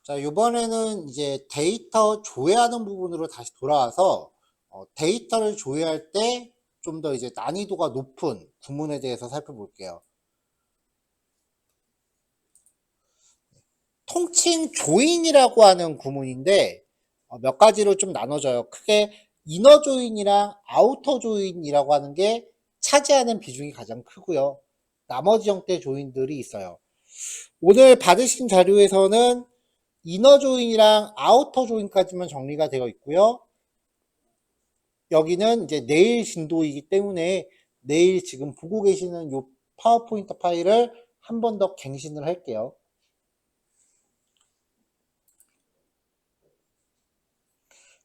자, 이번에는 이제 데이터 조회하는 부분으로 다시 돌아와서 데이터를 조회할 때 좀 더 이제 난이도가 높은 구문에 대해서 살펴볼게요. 통칭 조인이라고 하는 구문인데 몇 가지로 좀 나눠져요. 크게 이너 조인이랑 아우터 조인이라고 하는 게 차지하는 비중이 가장 크고요. 나머지 형태의 조인들이 있어요. 오늘 받으신 자료에서는 이너 조인이랑 아우터 조인까지만 정리가 되어 있고요. 여기는 이제 내일 진도이기 때문에 내일 지금 보고 계시는 이 파워포인트 파일을 한 번 더 갱신을 할게요.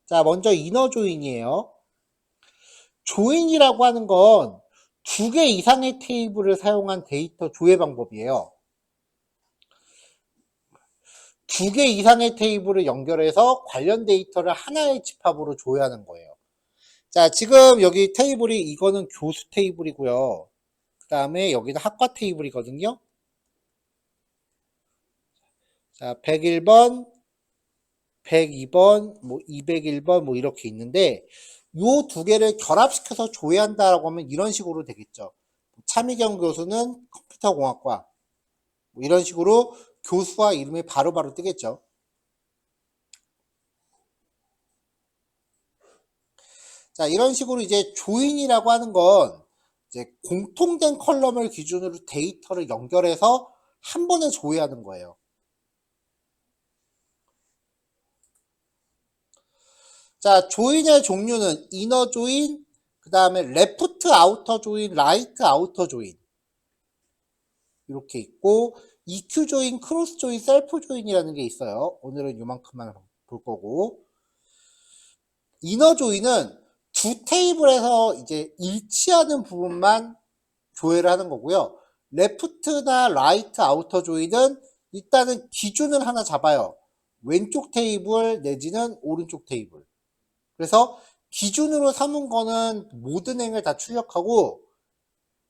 자, 먼저 이너 조인이에요. 조인이라고 하는 건 2개 이상의 테이블을 사용한 데이터 조회 방법이에요. 2개 이상의 테이블을 연결해서 관련 데이터를 하나의 집합으로 조회하는 거예요. 자, 지금 여기 테이블이 이거는 교수 테이블이고요. 그 다음에 여기는 학과 테이블이거든요. 자, 101번, 102번, 뭐 201번 뭐 이렇게 있는데 요 두 개를 결합시켜서 조회한다라고 하면 이런 식으로 되겠죠. 차미경 교수는 컴퓨터공학과 뭐 이런 식으로 교수와 이름이 바로바로 뜨겠죠. 자, 이런 식으로 이제 조인이라고 하는 건 이제 공통된 컬럼을 기준으로 데이터를 연결해서 한 번에 조회하는 거예요. 자, 조인의 종류는 이너 조인, 그 다음에 레프트 아우터 조인, 라이트 아우터 조인 이렇게 있고 EQ 조인, 크로스 조인, 셀프 조인이라는 게 있어요. 오늘은 이만큼만 볼 거고 이너 조인은 두 테이블에서 이제 일치하는 부분만 조회를 하는 거고요. 레프트나 라이트 아우터 조인은 일단은 기준을 하나 잡아요. 왼쪽 테이블 내지는 오른쪽 테이블. 그래서 기준으로 삼은 거는 모든 행을 다 출력하고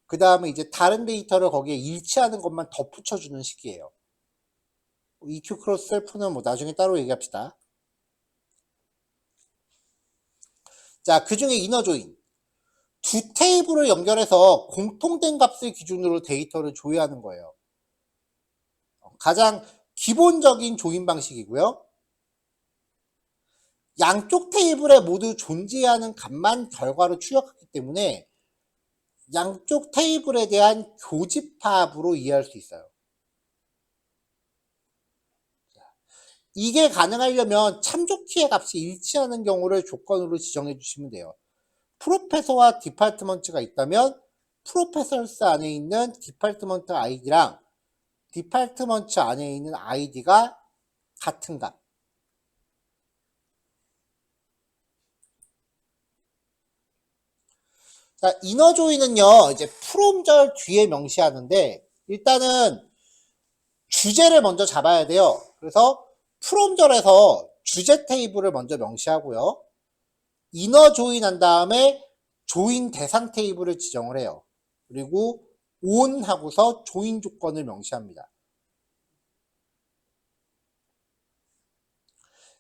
그 다음에 이제 다른 데이터를 거기에 일치하는 것만 덧붙여주는 식이에요. EQ 크로스 셀프는 뭐 나중에 따로 얘기합시다. 자, 그 중에 이너 조인. 두 테이블을 연결해서 공통된 값을 기준으로 데이터를 조회하는 거예요. 가장 기본적인 조인 방식이고요. 양쪽 테이블에 모두 존재하는 값만 결과로 출력하기 때문에 양쪽 테이블에 대한 교집합으로 이해할 수 있어요. 이게 가능하려면 참조키의 값이 일치하는 경우를 조건으로 지정해 주시면 돼요. 프로페서와 디파트먼트가 있다면 프로페서스 안에 있는 디파트먼트 아이디랑 디파트먼트 안에 있는 아이디가 같은 값. 자, 이너 조인은요, 이제 프롬절 뒤에 명시하는데, 일단은 주제를 먼저 잡아야 돼요. 그래서 프롬절에서 주제 테이블을 먼저 명시하고요. 이너 조인 한 다음에 조인 대상 테이블을 지정을 해요. 그리고 on 하고서 조인 조건을 명시합니다.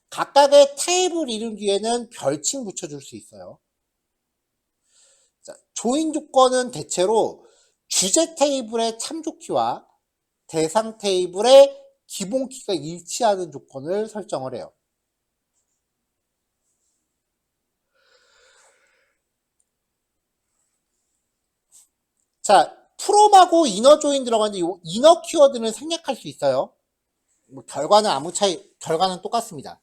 각각의 테이블 이름 뒤에는 별칭 붙여줄 수 있어요. 자, 조인 조건은 대체로 주제 테이블의 참조키와 대상 테이블의 기본키가 일치하는 조건을 설정을 해요. 자, 프롬하고 이너 조인 들어가는데 이 이너 키워드는 생략할 수 있어요. 뭐 결과는 아무 차이, 결과는 똑같습니다.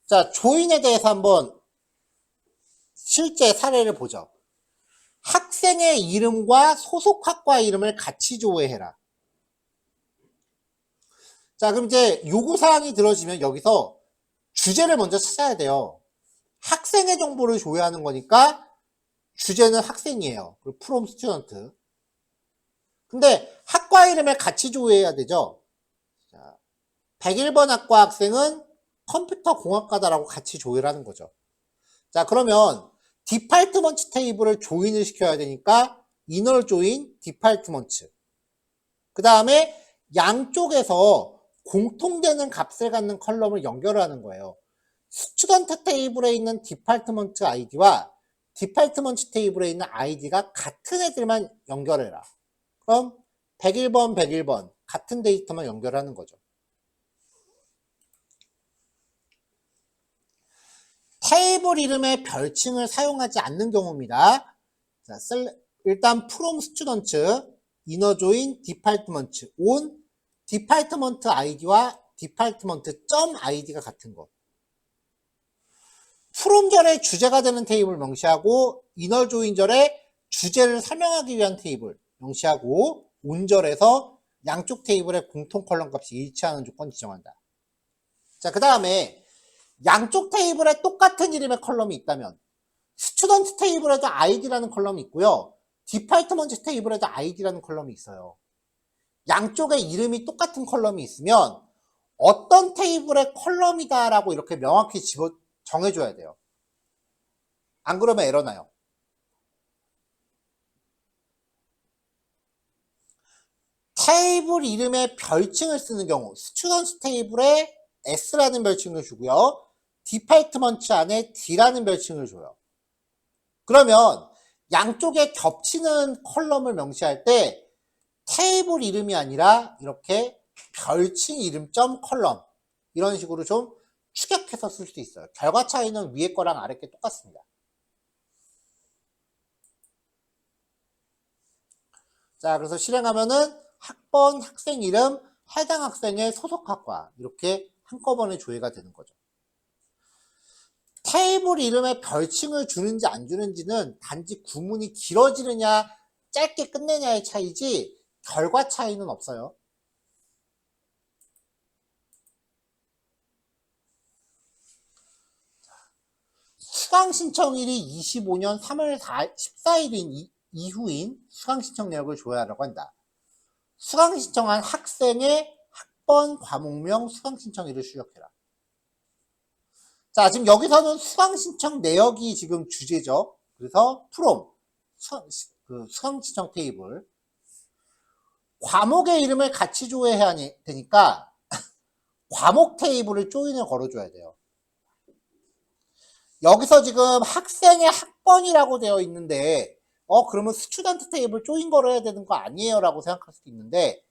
자, 조인에 대해서 한번 실제 사례를 보죠. 학생의 이름과 소속 학과 이름을 같이 조회해라. 자, 그럼 이제 요구사항이 들어지면 여기서 주제를 먼저 찾아야 돼요. 학생의 정보를 조회하는 거니까 주제는 학생이에요. 그리고 from student. 근데 학과 이름을 같이 조회해야 되죠. 자, 101번 학과 학생은 컴퓨터 공학과다라고 같이 조회를 하는 거죠. 자, 그러면 디파트먼트 테이블을 조인을 시켜야 되니까 이너 조인 디파트먼트. 그 다음에 양쪽에서 공통되는 값을 갖는 컬럼을 연결하는 거예요. 스튜던트 테이블에 있는 디파트먼트 아이디와 디파트먼트 테이블에 있는 아이디가 같은 애들만 연결해라. 그럼 101번, 101번 같은 데이터만 연결하는 거죠. 테이블 이름의 별칭을 사용하지 않는 경우입니다. 자, 일단 from student, inner join department, on department id와 department.id가 같은 거. from 절에 주제가 되는 테이블 명시하고 inner join 절에 주제를 설명하기 위한 테이블 명시하고 on 절에서 양쪽 테이블의 공통 컬럼 값이 일치하는 조건 지정한다. 자, 그 다음에 양쪽 테이블에 똑같은 이름의 컬럼이 있다면 스튜던트 테이블에도 id라는 컬럼이 있고요. 디파트먼트 테이블에도 id라는 컬럼이 있어요. 양쪽에 이름이 똑같은 컬럼이 있으면 어떤 테이블의 컬럼이다 라고 이렇게 명확히 정해줘야 돼요. 안 그러면 에러 나요. 테이블 이름의 별칭을 쓰는 경우 스튜던트 테이블에 S라는 별칭을 주고요. 디파트먼트 안에 D라는 별칭을 줘요. 그러면 양쪽에 겹치는 컬럼을 명시할 때 테이블 이름이 아니라 이렇게 별칭 이름점 컬럼 이런 식으로 좀 축약해서 쓸 수 있어요. 결과 차이는 위에 거랑 아래 게 똑같습니다. 자, 그래서 실행하면은 학번, 학생 이름, 해당 학생의 소속 학과 이렇게 한꺼번에 조회가 되는 거죠. 테이블 이름에 별칭을 주는지 안 주는지는 단지 구문이 길어지느냐 짧게 끝내냐의 차이지 결과 차이는 없어요. 수강 신청일이 25년 3월 14일인 이후인 수강 신청 내역을 조회하라고 한다. 수강 신청한 학생의 학번, 과목명, 수강 신청일을 출력해라. 자, 지금 여기서는 수강 신청 내역이 지금 주제죠. 그래서 from 수강 신청 테이블 과목의 이름을 같이 조회해야 되니까 과목 테이블을 조인을 걸어줘야 돼요. 여기서 지금 학생의 학번이라고 되어 있는데 그러면 스튜던트 테이블 조인 걸어야 되는 거 아니에요 라고 생각할 수도 있는데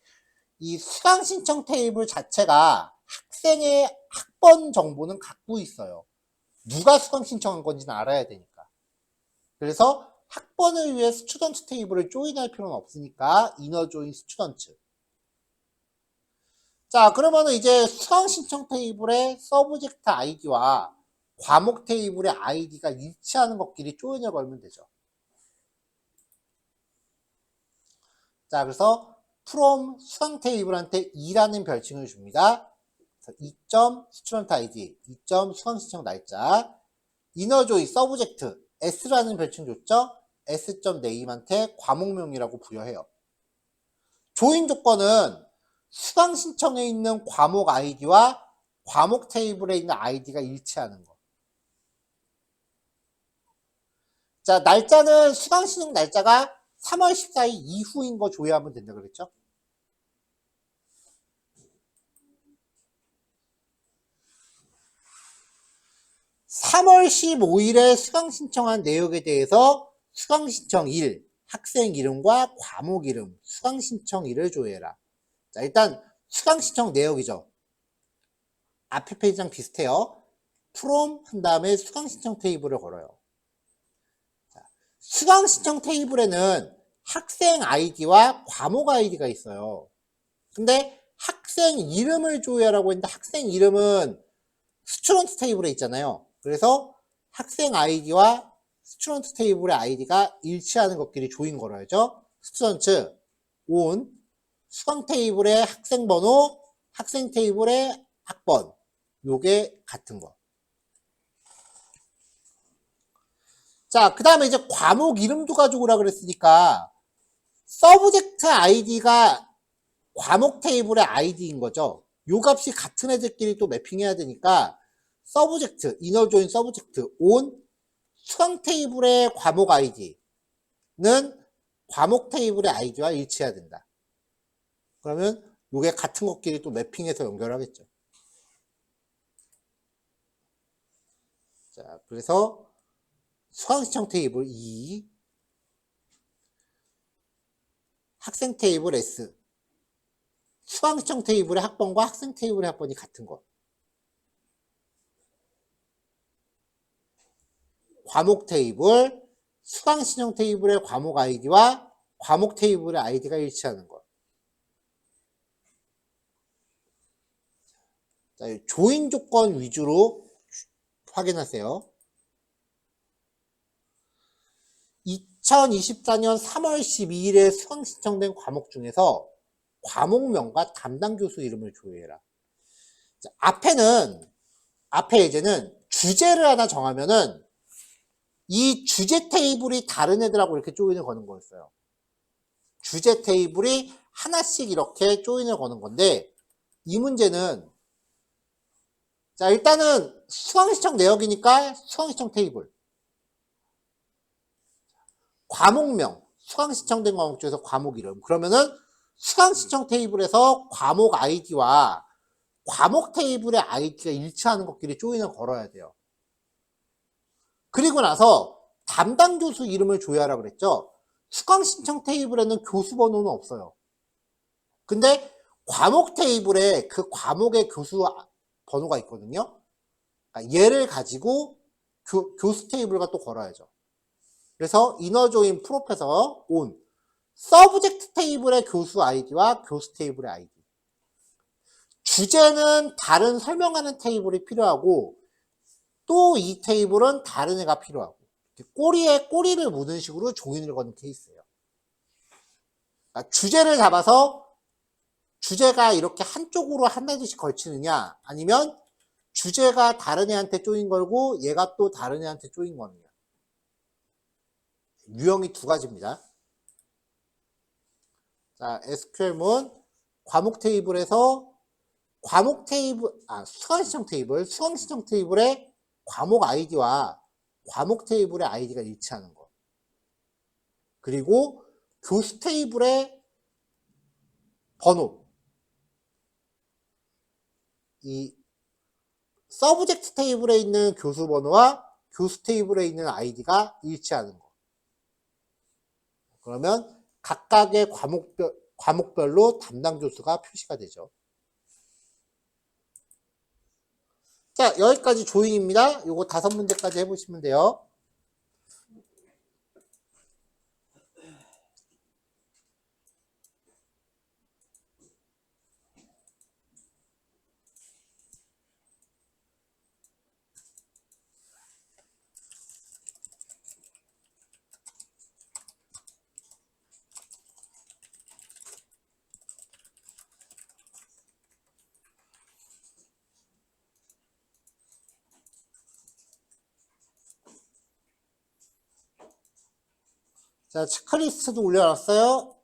이 수강 신청 테이블 자체가 학생의 학번 정보는 갖고 있어요. 누가 수강 신청한 건지는 알아야 되니까. 그래서 학번을 위해 스튜던트 테이블을 조인할 필요는 없으니까 inner join student. 자, 그러면은 이제 수강 신청 테이블의 서브젝트 아이디와 과목 테이블의 아이디가 일치하는 것끼리 조인을 걸면 되죠. 자, 그래서 from 수강 테이블한테 2라는 별칭을 줍니다. 2점 스튜던트 아이디, 2점 수강 신청 날짜, inner join 서브젝트 S라는 별칭 줬죠? S.name한테 과목명이라고 부여해요. 조인 조건은 수강 신청에 있는 과목 아이디와 과목 테이블에 있는 아이디가 일치하는 거. 자, 날짜는 수강 신청 날짜가 3월 14일 이후인 거 조회하면 된다 그랬죠? (3월 15일에) 수강 신청한 내역에 대해서 수강 신청일, 학생 이름과 과목 이름, 수강 신청일을 조회해라. 자, 일단 수강 신청 내역이죠. 앞에 페이지랑 비슷해요. from 한 다음에 수강 신청 테이블을 걸어요. 자, 수강 신청 테이블에는 학생 아이디와 과목 아이디가 있어요. 근데 학생 이름을 조회하라고 했는데 학생 이름은 스튜던트 테이블에 있잖아요. 그래서 학생 아이디와 스튜던트 테이블의 아이디가 일치하는 것끼리 조인 걸어야죠. 스튜던트 on 수강 테이블의 학생 번호, 학생 테이블의 학번 요게 같은 거. 자, 그 다음에 이제 과목 이름도 가져오라 그랬으니까 서브젝트 아이디가 과목 테이블의 아이디인 거죠. 요 값이 같은 애들끼리 또 매핑해야 되니까 서브젝트, inner join 서브젝트 on 수강 테이블의 과목 아이디는 과목 테이블의 아이디와 일치해야 된다. 그러면 이게 같은 것끼리 또 매핑해서 연결하겠죠. 자, 그래서 수강 신청 테이블 2, 학생 테이블 S, 수강 신청 테이블의 학번과 학생 테이블의 학번이 같은 것. 과목 테이블, 수강 신청 테이블의 과목 아이디와 과목 테이블의 아이디가 일치하는 것. 자, 조인 조건 위주로 확인하세요. 2024년 3월 12일에 수강 신청된 과목 중에서 과목명과 담당 교수 이름을 조회해라. 자, 앞에 예제는 주제를 하나 정하면은 이 주제 테이블이 다른 애들하고 이렇게 조인을 거는 거였어요. 주제 테이블이 하나씩 이렇게 조인을 거는 건데, 이 문제는, 자, 일단은 수강신청 내역이니까 수강신청 테이블. 과목명, 수강신청된 과목 중에서 과목 이름. 그러면은 수강신청 테이블에서 과목 아이디와 과목 테이블의 아이디가 일치하는 것끼리 조인을 걸어야 돼요. 그리고 나서 담당 교수 이름을 조회하라 그랬죠. 수강 신청 테이블에는 교수 번호는 없어요. 근데 과목 테이블에 그 과목의 교수 번호가 있거든요. 그러니까 얘를 가지고 교수 테이블과 또 걸어야죠. 그래서 이너 조인 프로페서 온 서브젝트 테이블의 교수 아이디와 교수 테이블의 아이디. 주제는 다른 설명하는 테이블이 필요하고 또 이 테이블은 다른 애가 필요하고 꼬리에 꼬리를 무는 식으로 조인을 거는 케이스예요. 그러니까 주제를 잡아서 주제가 이렇게 한쪽으로 한마디씩 걸치느냐 아니면 주제가 다른 애한테 조인 걸고 얘가 또 다른 애한테 조인 거느냐. 유형이 두 가지입니다. 자, SQL문 과목 테이블에서 수강신청 테이블의 과목 아이디와 과목 테이블의 아이디가 일치하는 것. 그리고 교수 테이블의 번호. 이 서브젝트 테이블에 있는 교수 번호와 교수 테이블에 있는 아이디가 일치하는 것. 그러면 각각의 과목별로 담당 교수가 표시가 되죠. 자, 여기까지 조인입니다. 요거 5문제까지 해보시면 돼요. 자, 체크리스트도 올려놨어요.